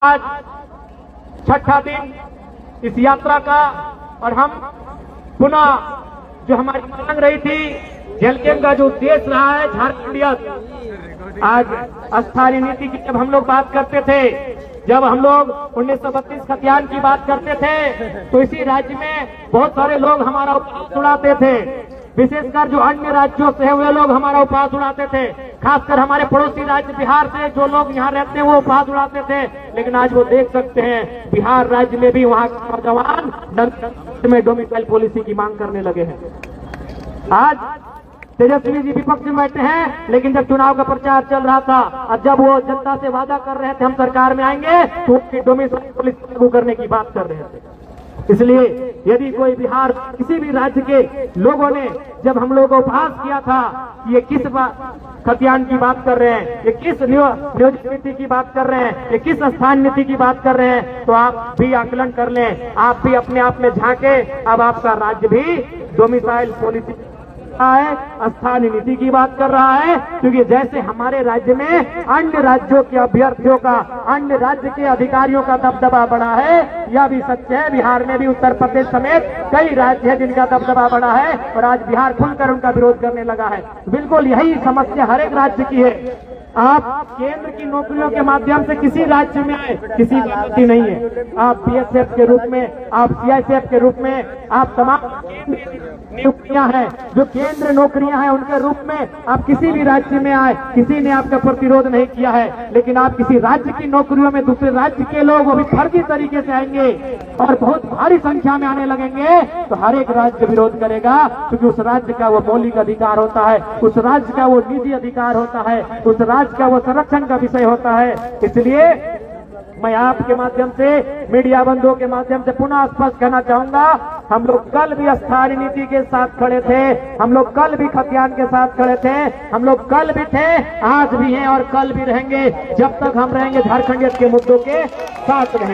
आज छठा दिन इस यात्रा का और हम पुनः जो हमारी मांग रही थी जेलकेम का जो उद्देश्य रहा है झारखंडियत। आज स्थानीय नीति की जब हम लोग बात करते थे, जब हम लोग 1932 खतियान की बात करते थे, तो इसी राज्य में बहुत सारे लोग हमारा उपहास उड़ाते थे। विशेषकर जो अन्य राज्यों से है वे लोग हमारा उपहास उड़ाते थे। खासकर हमारे पड़ोसी राज्य बिहार से जो लोग यहाँ रहते हैं वो उपहास उड़ाते थे। लेकिन आज वो देख सकते हैं बिहार राज्य में भी वहाँ के नौजवान में डोमिसाइल पॉलिसी की मांग करने लगे हैं। आज तेजस्वी जी विपक्ष में बैठे हैं, लेकिन जब चुनाव का प्रचार चल रहा था और जब वो जनता से वादा कर रहे थे हम सरकार में आएंगे, तो डोमिसाइल पॉलिसी लागू करने की बात कर रहे थे। इसलिए यदि कोई बिहार किसी भी राज्य के लोगों ने जब हम लोगों को उपहास किया था कि ये किस खतियान की बात कर रहे हैं, ये किस नियोजित नीति की बात कर रहे हैं, ये किस स्थान नीति की बात कर रहे हैं, तो आप भी आकलन कर लें, आप भी अपने आप में झांके। अब आपका राज्य भी डोमिसाइल पॉलिसी है, स्थानीय नीति की बात कर रहा है। क्योंकि जैसे हमारे राज्य में अन्य राज्यों के अभ्यर्थियों का, अन्य राज्य के अधिकारियों का दबदबा बढ़ा है, यह भी सच है। बिहार में भी उत्तर प्रदेश समेत कई राज्य हैं जिनका दबदबा बढ़ा है और आज बिहार खुलकर उनका विरोध करने लगा है। बिल्कुल यही समस्या हर एक राज्य की है। आप केंद्र की नौकरियों के माध्यम से किसी राज्य में आए, किसी की गलती नहीं है। आप बीएसएफ के रूप में, आप सीआईएसएफ के रूप में, आप तमाम नियुक्तियां हैं जो केंद्र नौकरियां हैं, उनके रूप में आप किसी भी राज्य में आए, किसी ने आपका प्रतिरोध नहीं किया है। लेकिन आप किसी राज्य की नौकरियों में दूसरे राज्य के लोग अभी फर्जी तरीके से आएंगे और बहुत भारी संख्या में आने लगेंगे, तो हर एक राज्य विरोध करेगा। क्योंकि उस राज्य का वो मौलिक अधिकार होता है, उस राज्य का वो निजी अधिकार होता है, उस राज्य का वो संरक्षण का विषय होता है। इसलिए मैं आपके माध्यम से, मीडिया बंधुओं के माध्यम से पुनः स्पष्ट कहना चाहूंगा, हम लोग कल भी स्थानीय नीति के साथ खड़े थे, हम लोग कल भी खतियान के साथ खड़े थे, हम लोग कल भी थे, आज भी हैं और कल भी रहेंगे। जब तक हम रहेंगे झारखंडियत के मुद्दों के साथ रहेंगे।